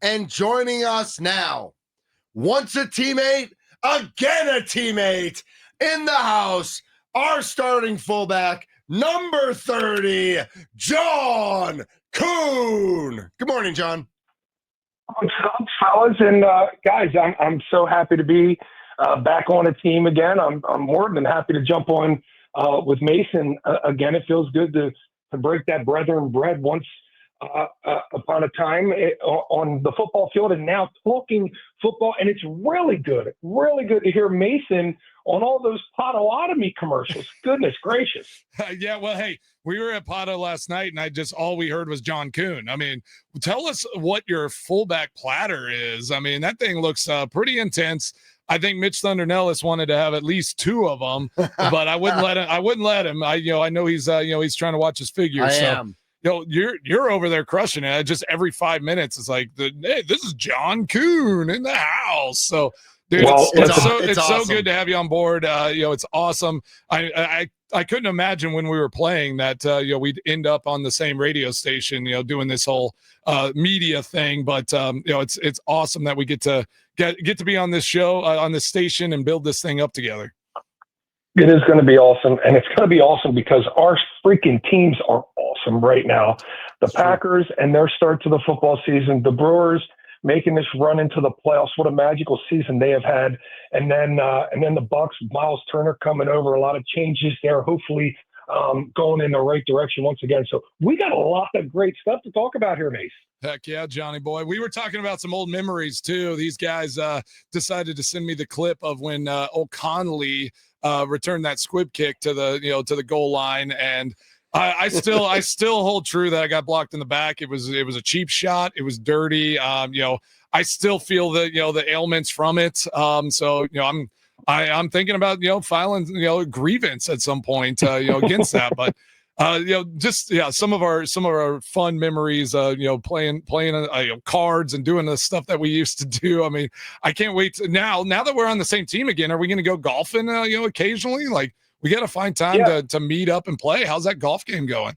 And joining us now, once a teammate, again a teammate, in the house, our starting fullback, number 30, John Kuhn. Good morning, John. What's up, fellas? And guys, I'm so happy to be back on a team again. I'm more than happy to jump on with Mason again. It feels good to break that brethren bread once upon a time on the football field, and now talking football. And it's really good to hear Mason on all those Potawatomi commercials. Goodness gracious. Yeah, well, hey, we were at Potto last night, and all we heard was John Kuhn. I mean, tell us what your fullback platter is. I mean, that thing looks pretty intense. I think Mitch Thundernellis wanted to have at least two of them, but I wouldn't let him. I know he's trying to watch his figure. I am. You're over there crushing it. Just every 5 minutes, it's like, hey, this is John Kuhn in the house. So, dude, it's awesome. So good to have you on board. It's awesome. I couldn't imagine when we were playing that we'd end up on the same radio station, doing this whole media thing. But it's awesome that we get to be on this show, on this station, and build this thing up together. It is going to be awesome, and it's going to be awesome because our freaking teams are awesome right now. The Packers and their start to the football season, the Brewers making this run into the playoffs. What a magical season they have had. And then the Bucks, Miles Turner coming over, a lot of changes there, hopefully going in the right direction once again. So we got a lot of great stuff to talk about here, Mace. Heck yeah, Johnny boy. We were talking about some old memories too. These guys decided to send me the clip of when O'Connelly returned that squib kick to the goal line, and I still hold true that I got blocked in the back. It was a cheap shot. It was dirty. I still feel the ailments from it. So I'm thinking about filing grievance at some point against that. But some of our fun memories. Playing cards and doing the stuff that we used to do. I mean, I can't wait now that we're on the same team again. Are we going to go golfing? Occasionally, like. We got to find time to meet up and play. How's that golf game going?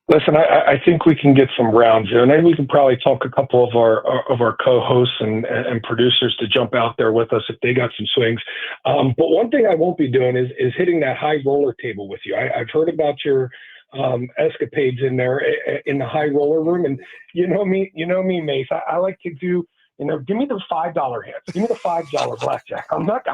Listen, I think we can get some rounds in, and then we can probably talk a couple of our co-hosts and producers to jump out there with us if they got some swings. But one thing I won't be doing is hitting that high roller table with you. I've heard about your escapades in there in the high roller room, and you know me, Mace. I like to do. Give me the $5 hands. Give me the $5 blackjack. I'm not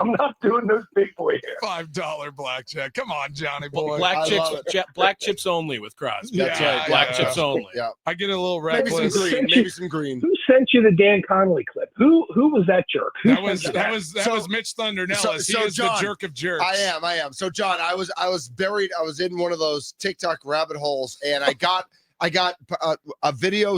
doing those big boy here. $5 blackjack. Come on, Johnny boy. Black chips only with Crosby. That's right. Black chips only. Yeah. I get a little reckless. Maybe some green. Who sent you the Dan Connolly clip? Who was that jerk? That was Mitch Thundernellis. He is John, the jerk of jerks. I am. So John, I was buried. I was in one of those TikTok rabbit holes, and I got a video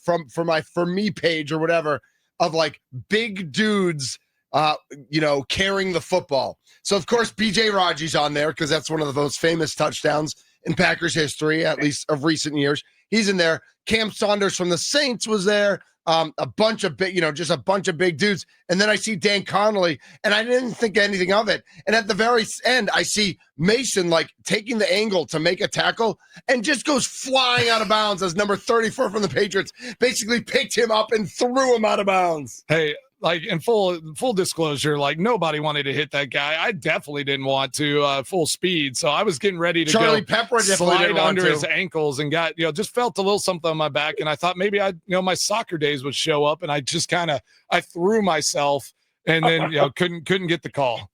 for me page or whatever. Of like big dudes, carrying the football. So of course BJ Raji's on there because that's one of the most famous touchdowns in Packers history, at least of recent years. He's in there. Cam Saunders from the Saints was there. A bunch of big, just a bunch of big dudes. And then I see Dan Connolly, and I didn't think anything of it. And at the very end, I see Mason like taking the angle to make a tackle and just goes flying out of bounds as number 34 from the Patriots basically picked him up and threw him out of bounds. Hey, like in full disclosure, like nobody wanted to hit that guy. I definitely didn't want to full speed. So I was getting ready to Charlie Pepper slide under his ankles and got, just felt a little something on my back. And I thought maybe my soccer days would show up, and I just I threw myself and then, couldn't get the call.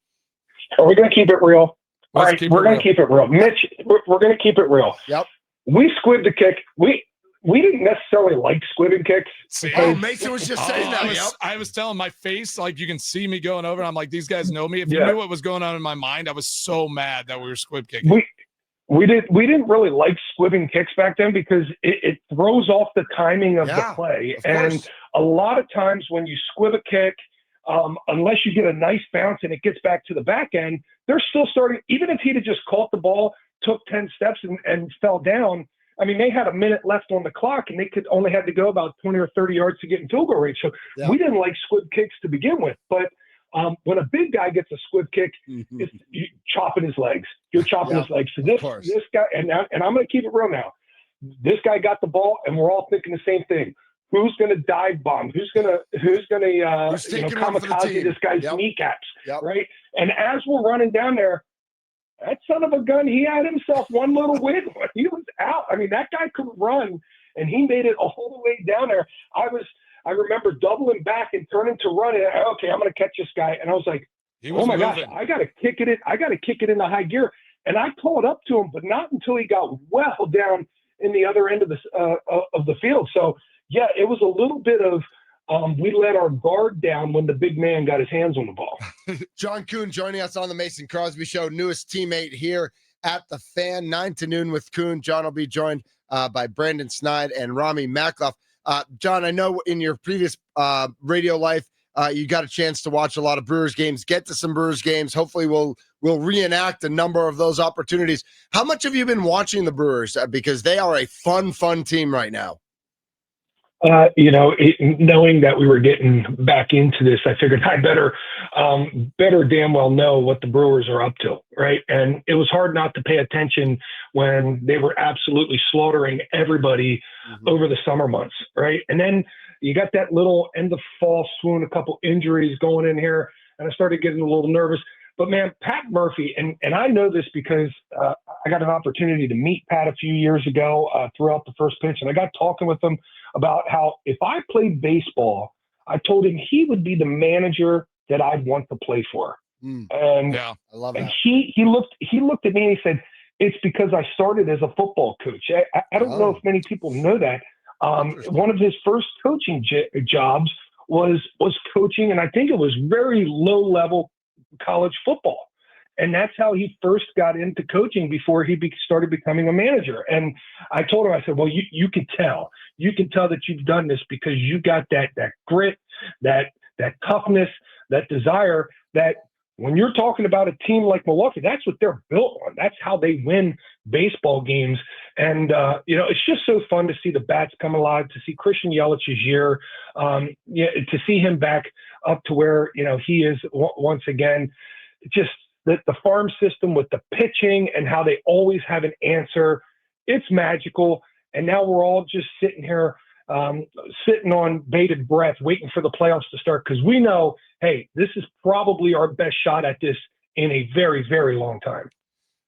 Are we going to keep it real? All right, we're going to keep it real. Mitch, we're going to keep it real. Yep. We squibbed the kick. We didn't necessarily like squibbing kicks. Mason was just saying that. I was telling my face, like you can see me going over, and I'm like, these guys know me. If you knew what was going on in my mind, I was so mad that we were squib kicking. We didn't really like squibbing kicks back then because it throws off the timing of the play. And a lot of times when you squib a kick, unless you get a nice bounce and it gets back to the back end, they're still starting. Even if he'd have just caught the ball, took 10 steps and fell down, I mean, they had a minute left on the clock, and they could only had to go about 20 or 30 yards to get in field goal range. So we didn't like squib kicks to begin with. But when a big guy gets a squib kick, it's chopping his legs. You're chopping his legs. So this guy, and I'm going to keep it real now. This guy got the ball, and we're all thinking the same thing. who's going to dive bomb, who's going to kamikaze this guy's kneecaps, right? And as we're running down there, that son of a gun, he had himself one little win. He was out. I mean, that guy could run, and he made it all the way down there. I remember doubling back and turning to run, and okay, I'm going to catch this guy. And I was like, oh my gosh, I got to kick it into high gear. And I caught up to him, but not until he got well down in the other end of the field. So yeah, it was a little bit of we let our guard down when the big man got his hands on the ball. John Kuhn joining us on the Mason Crosby Show, newest teammate here at the Fan, 9 to noon with Kuhn. John will be joined by Brandon Snide and Rami Makloff. John, I know in your previous radio life, you got a chance to watch a lot of Brewers games, get to some Brewers games. Hopefully we'll reenact a number of those opportunities. How much have you been watching the Brewers? Because they are a fun team right now. Knowing that we were getting back into this, I figured I better damn well know what the Brewers are up to, right? And it was hard not to pay attention when they were absolutely slaughtering everybody over the summer months, right? And then you got that little end of fall swoon, a couple injuries going in here, and I started getting a little nervous. But man, Pat Murphy, and I know this because I got an opportunity to meet Pat a few years ago throughout the first pitch, and I got talking with him about how if I played baseball, I told him he would be the manager that I'd want to play for. And I love that. And he looked at me and he said, "It's because I started as a football coach." I don't know if many people know that. One of his first coaching jobs was coaching, and I think it was very low level college football. And that's how he first got into coaching before he started becoming a manager. And I told him, I said, well, you can tell that you've done this because you got that grit, that toughness, that desire, that when you're talking about a team like Milwaukee, that's what they're built on. That's how they win baseball games. And, it's just so fun to see the bats come alive, to see Christian Yelich's year, to see him back up to where, he is once again. Just the farm system with the pitching and how they always have an answer. It's magical. And now we're all just sitting here, sitting on bated breath, waiting for the playoffs to start. Because we know, hey, this is probably our best shot at this in a very, very long time.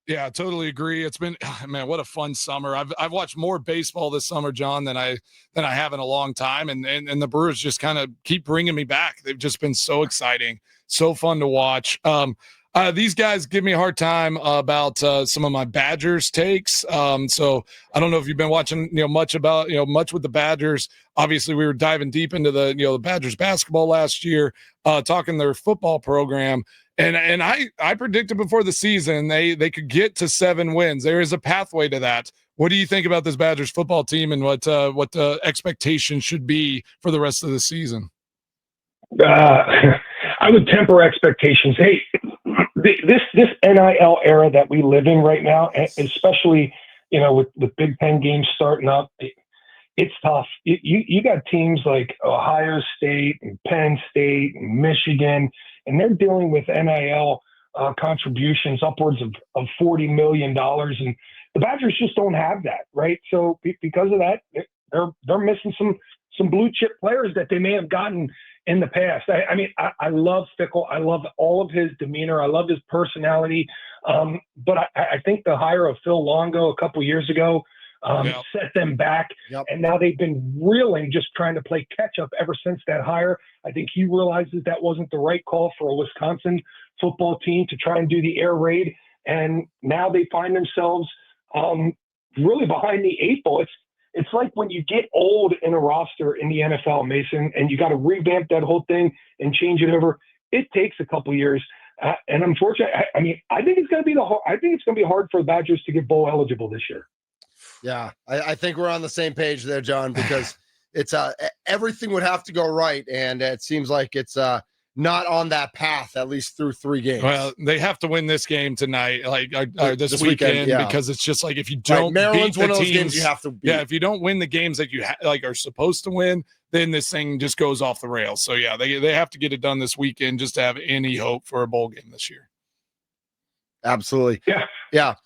Yeah, I totally agree. It's been, man, what a fun summer. I've watched more baseball this summer, John, than I have in a long time. And the Brewers just kind of keep bringing me back. They've just been so exciting, so fun to watch. These guys give me a hard time about some of my Badgers takes. So I don't know if you've been watching, much with the Badgers. Obviously, we were diving deep into the Badgers basketball last year, talking their football program. And I predicted before the season they could get to 7 wins. There is a pathway to that. What do you think about this Badgers football team and what the expectations should be for the rest of the season? I would temper expectations. Hey, this NIL era that we live in right now, especially with Big Ten games starting up, it's tough. You got teams like Ohio State and Penn State and Michigan, and they're dealing with NIL contributions upwards of $40 million, and the Badgers just don't have that, right? So because of that, they're missing some blue chip players that they may have gotten in the past. I love Fickle. I love all of his demeanor. I love his personality. But I think the hire of Phil Longo a couple years ago set them back. And now they've been reeling, just trying to play catch up ever since that hire. I think he realizes that wasn't the right call for a Wisconsin football team to try and do the air raid. And now they find themselves really behind the 8 ball. It's like when you get old in a roster in the NFL, Mason, and you got to revamp that whole thing and change it over. It takes a couple years, and unfortunately, I think it's going to be hard for the Badgers to get bowl eligible this year. Yeah, I think we're on the same page there, John, because it's everything would have to go right, and it seems like it's not on that path, at least through 3 games. Well, they have to win this game tonight, this weekend, because it's just like if you don't beat the one of those teams, games you have to beat. Yeah, if you don't win the games that you are supposed to win, then this thing just goes off the rails. So yeah, they have to get it done this weekend just to have any hope for a bowl game this year. Absolutely. Yeah.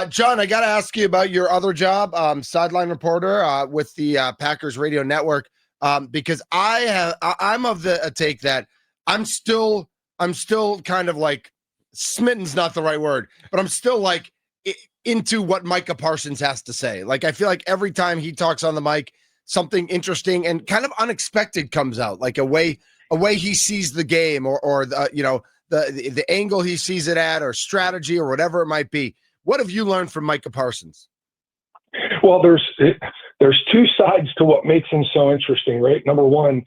John, I got to ask you about your other job, sideline reporter with the Packers Radio Network. because I'm of the take that I'm still kind of like smitten's not the right word, but I'm still like into what Micah Parsons has to say. Like, I feel like every time he talks on the mic, something interesting and kind of unexpected comes out, like a way he sees the game, or the, the angle he sees it at, or strategy, or whatever it might be. What have you learned from Micah Parsons? Well, there's two sides to what makes him so interesting, right? Number one,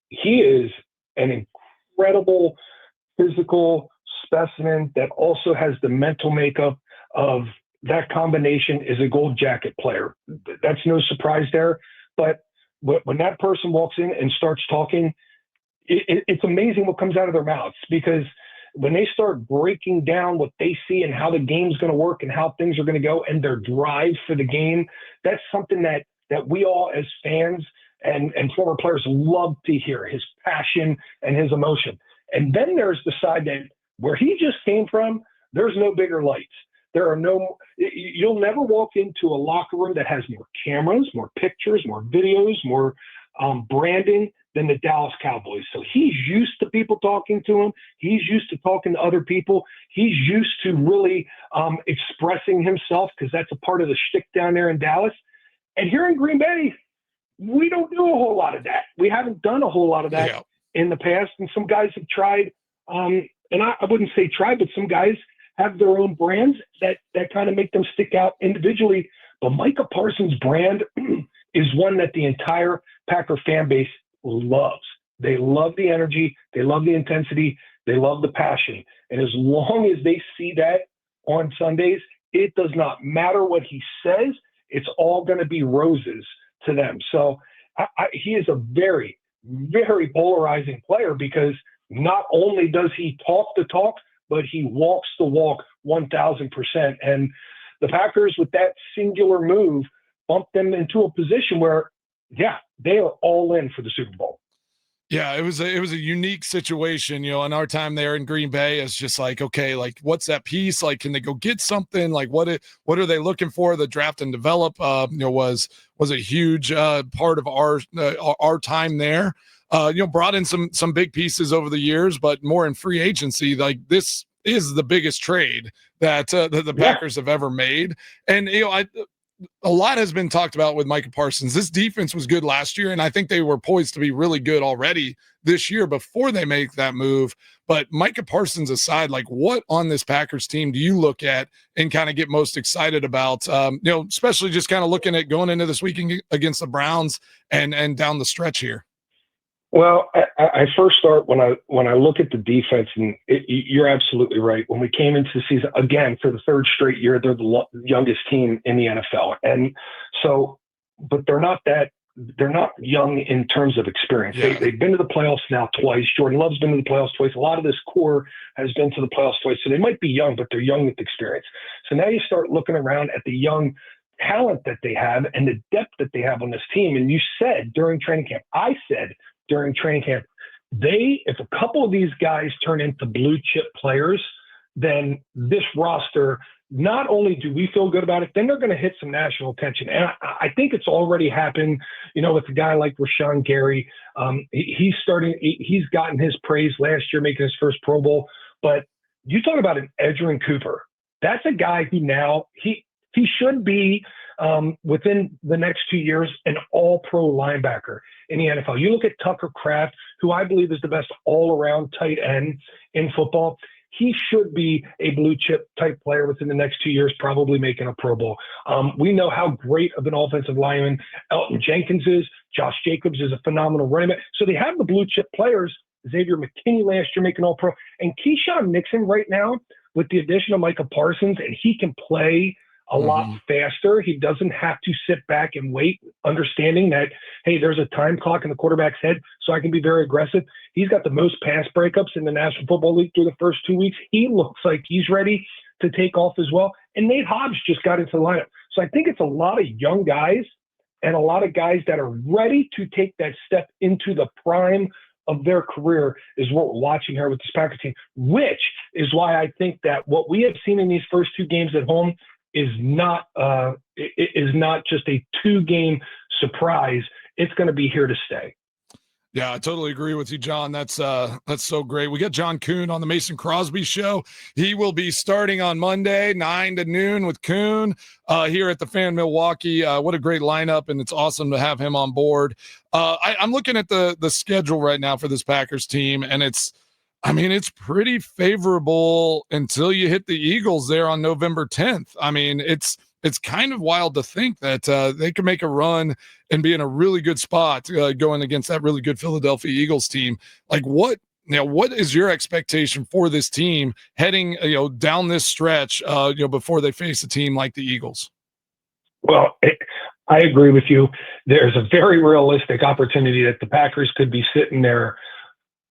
he is an incredible physical specimen that also has the mental makeup of that combination is a gold jacket player. That's no surprise there. But when that person walks in and starts talking, it's amazing what comes out of their mouths, because when they start breaking down what they see and how the game's going to work and how things are going to go and their drive for the game, that's something that we all as fans and former players love to hear, his passion and his emotion. And then there's the side that where he just came from, there's no bigger lights. You'll never walk into a locker room that has more cameras, more pictures, more videos, more branding than the Dallas Cowboys. So he's used to people talking to him. He's used to talking to other people. He's used to really expressing himself, because that's a part of the shtick down there in Dallas. And here in Green Bay, we don't do a whole lot of that. We haven't done a whole lot of that in the past. And some guys have tried, and I wouldn't say tried, but some guys have their own brands that kind of make them stick out individually. But Micah Parsons' brand is one that the entire Packer fan base loves. They love the energy. They love the intensity. They love the passion. And as long as they see that on Sundays, it does not matter what he says. It's all going to be roses to them. So he is a very, very polarizing player, because not only does he talk the talk, but he walks the walk 1,000%. And the Packers, with that singular move, bumped them into a position where, they are all in for the Super Bowl. Yeah, it was a unique situation, in our time there in Green Bay. It's just like, okay, like, what's that piece? Like, can they go get something? Like, what are they looking for? The draft and develop, was a huge part of our time there. Brought in some big pieces over the years, but more in free agency. Like, this is the biggest trade that the Packers have ever made. And, a lot has been talked about with Micah Parsons. This defense was good last year, and I think they were poised to be really good already this year before they make that move. But Micah Parsons aside, like, what on this Packers team do you look at and kind of get most excited about, especially just kind of looking at going into this weekend against the Browns and down the stretch here? Well, I first start when I look at the defense, and you're absolutely right. When we came into the season, again, for the third straight year, they're the youngest team in the NFL. And so, but they're not young in terms of experience. Yeah. They've been to the playoffs now twice. Jordan Love's been to the playoffs twice. A lot of this core has been to the playoffs twice. So they might be young, but they're young with experience. So now you start looking around at the young talent that they have and the depth that they have on this team. And you said during training camp, during training camp, if a couple of these guys turn into blue chip players, then this roster, not only do we feel good about it, then they're going to hit some national attention. And I think it's already happened, with a guy like Rashawn Gary. He's gotten his praise last year, making his first Pro Bowl. But you talk about an Edgerrin Cooper. That's a guy who now he should be within the next 2 years an all-pro linebacker in the NFL. You look at Tucker Kraft, who I believe is the best all-around tight end in football. He should be a blue chip type player within the next 2 years, probably making a Pro Bowl. We know how great of an offensive lineman Elton Jenkins is. Josh Jacobs is a phenomenal running back. So they have the blue chip players. Xavier McKinney last year making all-pro. And Keyshawn Nixon right now, with the addition of Micah Parsons, and he can play a lot faster. He doesn't have to sit back and wait, understanding that, hey, there's a time clock in the quarterback's head, so I can be very aggressive. He's got the most pass breakups in the National Football League through the first 2 weeks. He looks like he's ready to take off as well. And Nate Hobbs just got into the lineup. So I think it's a lot of young guys and a lot of guys that are ready to take that step into the prime of their career is what we're watching here with this Packers team, which is why I think that what we have seen in these first two games at home is not just a two-game surprise. it's going to be here to stay. Yeah, I totally agree with you, John. That's so great. We got John Kuhn on the Mason Crosby show. He will be starting on Monday, 9 to noon with Kuhn here at the Fan Milwaukee. What a great lineup, and it's awesome to have him on board. I'm looking at the schedule right now for this Packers team, and it's pretty favorable until you hit the Eagles there on November 10th. I mean, it's kind of wild to think that they can make a run and be in a really good spot going against that really good Philadelphia Eagles team. Like, what is your expectation for this team heading down this stretch before they face a team like the Eagles? Well, I agree with you. There's a very realistic opportunity that the Packers could be sitting there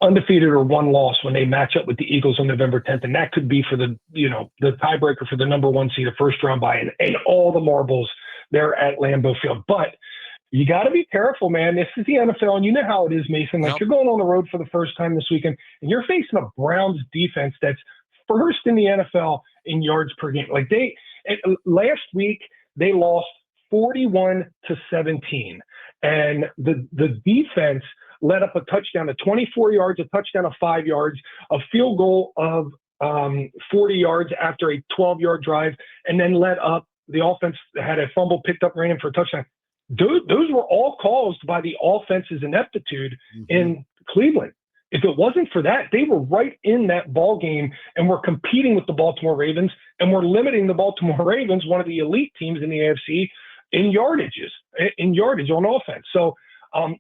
undefeated or one loss when they match up with the Eagles on November 10th. And that could be for the tiebreaker for the number 1 seed, a first round bye, and all the marbles there at Lambeau Field. But you got to be careful, man. This is the NFL, and you know how it is, Mason. Like, You're going on the road for the first time this weekend, and you're facing a Browns defense that's first in the NFL in yards per game. Like, last week, they lost 41-17. And the defense let up a touchdown of 24 yards, a touchdown of 5 yards, a field goal of 40 yards after a 12-yard drive, and then let up the offense had a fumble picked up, ran in for a touchdown. Those were all caused by the offense's ineptitude in Cleveland. If it wasn't for that, they were right in that ball game and were competing with the Baltimore Ravens, and were limiting the Baltimore Ravens, one of the elite teams in the AFC, in yardage on offense. So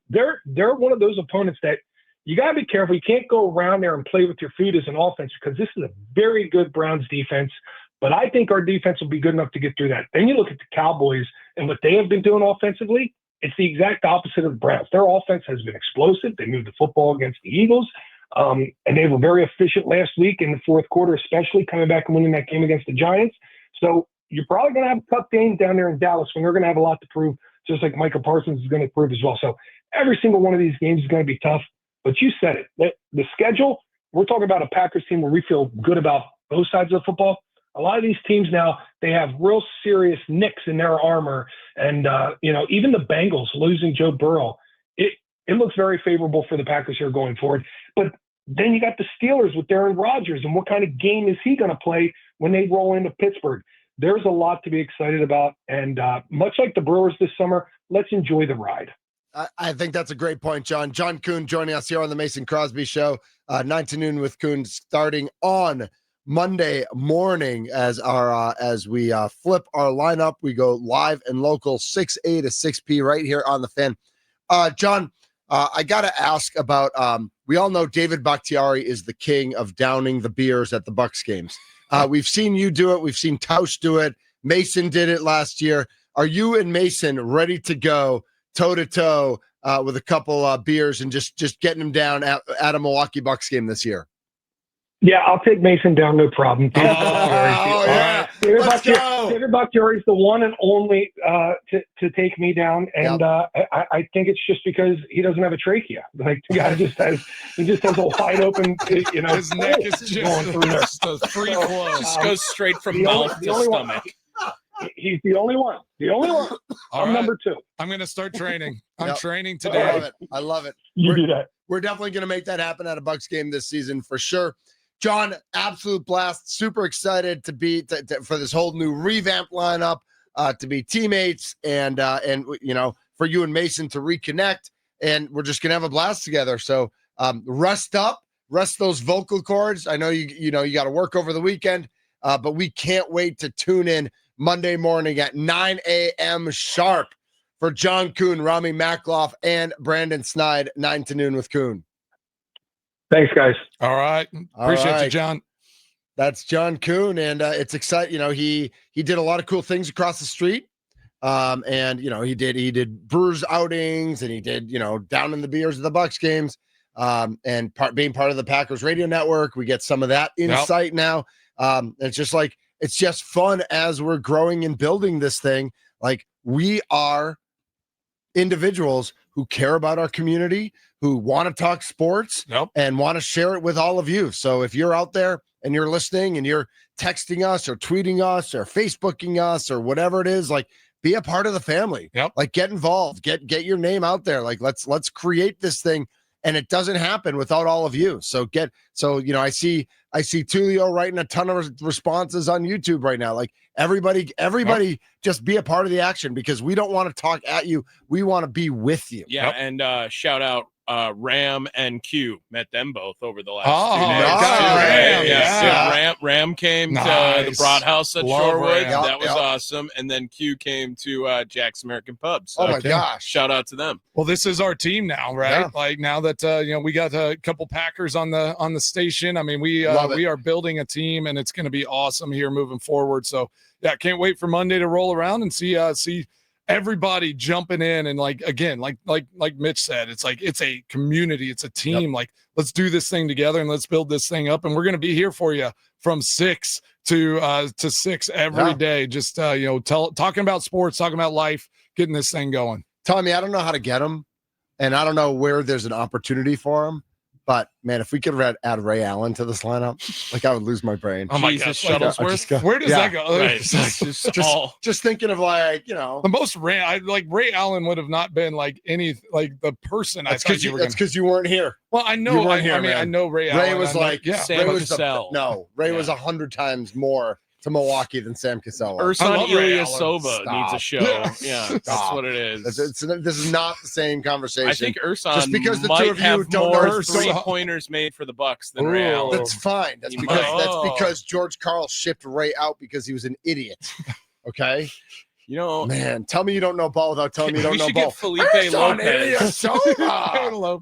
they're one of those opponents that you got to be careful. You can't go around there and play with your feet as an offense, because this is a very good Browns defense. But I think our defense will be good enough to get through that. Then you look at the Cowboys and what they have been doing offensively. It's the exact opposite of the Browns. Their offense has been explosive. They moved the football against the Eagles, and they were very efficient last week in the fourth quarter, especially coming back and winning that game against the Giants. So you're probably going to have a tough game down there in Dallas when they're going to have a lot to prove, just like Micah Parsons is going to prove as well. So every single one of these games is going to be tough. But you said it. The schedule, we're talking about a Packers team where we feel good about both sides of the football. A lot of these teams now, they have real serious nicks in their armor. And, even the Bengals losing Joe Burrow, it looks very favorable for the Packers here going forward. But then you got the Steelers with Aaron Rodgers, and what kind of game is he going to play when they roll into Pittsburgh? There's a lot to be excited about. And much like the Brewers this summer, let's enjoy the ride. I think that's a great point, John. John Kuhn joining us here on the Mason Crosby Show, 9 to noon with Kuhn, starting on Monday morning as we flip our lineup. We go live and local 6A to 6P right here on the Fan. John, I got to ask about, we all know David Bakhtiari is the king of downing the beers at the Bucks games. We've seen you do it. We've seen Tausch do it. Mason did it last year. Are you and Mason ready to go toe-to-toe with a couple beers and just getting them down at a Milwaukee Bucks game this year? Yeah, I'll take Mason down, no problem. David Bakhtiari is the one and only to take me down, and I think it's just because he doesn't have a trachea. Like, the guy just has a wide open, his neck is just a free flow. Just goes straight from mouth to stomach. He's the only one. I'm number 2. I'm going to start training. I'm training today. I love it. Do that. We're definitely going to make that happen at a Bucks game this season for sure. John, absolute blast. Super excited to be for this whole new revamped lineup, to be teammates, and for you and Mason to reconnect, and we're just gonna have a blast together. So rest those vocal cords. I know you got to work over the weekend, but we can't wait to tune in Monday morning at 9 a.m. sharp for John Kuhn, Rami Makloff, and Brandon Snide, 9 to noon with Kuhn. Thanks, guys. All right. Appreciate you, John. That's John Kuhn, and it's exciting. He did a lot of cool things across the street. And he did Brewers outings, and he did, down in the beers of the Bucks games. And being part of the Packers radio network, we get some of that insight now. It's just fun as we're growing and building this thing. Like, we are individuals who care about our community, who want to talk sports and want to share it with all of you. So if you're out there and you're listening and you're texting us or tweeting us or Facebooking us or whatever it is, like, be a part of the family. Yep. Like get involved, get your name out there. Like let's create this thing. And it doesn't happen without all of you. So I see Tulio writing a ton of responses on YouTube right now. Like everybody just be a part of the action, because we don't want to talk at you. We want to be with you. Yeah. And shout out Ram and Q. Met them both over the last 2 nice. days. Yeah. Ram came to the Broad House at Love Shorewood. Ram. That was awesome. And then Q came to Jack's American Pub. So Oh my gosh. shout out to them. Well, this is our team now, right? Yeah. Like now that we got a couple Packers on the station. I mean, we are building a team, and it's going to be awesome here moving forward. So yeah, can't wait for Monday to roll around and see everybody jumping in. And like Mitch said, it's like it's a community, it's a team. Like let's do this thing together and let's build this thing up. And we're going to be here for you from 6 to 6 every day. Just talking about sports, talking about life, getting this thing going. Tommy, I don't know how to get him, and I don't know where there's an opportunity for him. But man, if we could add Ray Allen to this lineup, like I would lose my brain. Oh my Jesus gosh, Shuttlesworth. where does that go? Right. Just thinking of the most Ray Allen would have not been like the person. That's because you weren't here. Well, I know. I know Ray Allen. Ray was Sam Ray was Cassell. Ray was 100 times more to Milwaukee than Sam Cassell. Ursan Ilyasova needs a show. Yeah, that's what it is. This is not the same conversation. I think Ursan just because the might two of you have don't more know three-pointers made for the Bucks than Ray Allen. That's fine. That's because George Karl shipped Ray out because he was an idiot. Okay. Man, tell me you don't know ball without telling me you don't know ball. Get Felipe Lopez.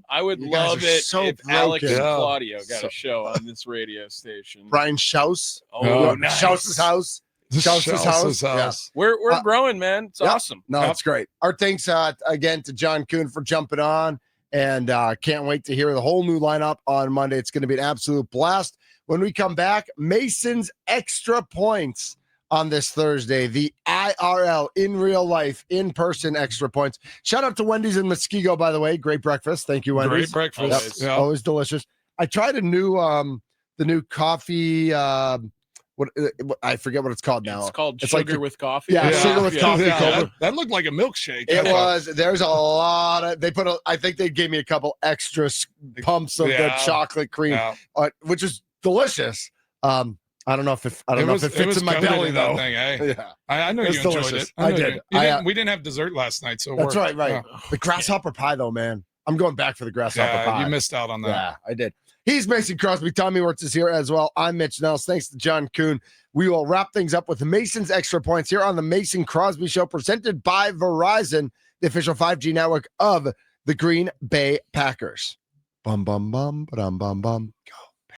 I would love it if Alex and Claudio got a show on this radio station. Brian Schaus. Nice. Schaus's house. Schaus's house. Yeah. We're growing, man. It's awesome. No, it's great. Our thanks again to John Kuhn for jumping on, and can't wait to hear the whole new lineup on Monday. It's going to be an absolute blast. When we come back, Mason's extra points on this Thursday, the IRL, in real life, in person extra points. Shout out to Wendy's in Muskego, by the way. Great breakfast. Thank you, Wendy's. Great breakfast. Always delicious. I tried the new coffee. What I forget what it's called now. It's called sugar with coffee. Yeah, sugar with coffee. That looked like a milkshake. It was. There's a lot of. I think they gave me a couple extra pumps of the chocolate cream, which is delicious. I don't know if it fits in my belly though. Thing, eh? Yeah, I know you enjoyed it. I did. We didn't have dessert last night, so that's right. The grasshopper pie though, man. I'm going back for the grasshopper pie. You missed out on that. Yeah, I did. He's Mason Crosby. Tommy Wirtz is here as well. I'm Mitch Nels. Thanks to John Kuhn. We will wrap things up with Mason's extra points here on the Mason Crosby Show, presented by Verizon, the official 5G network of the Green Bay Packers. Bum bum bum, ba dum bum bum. Go.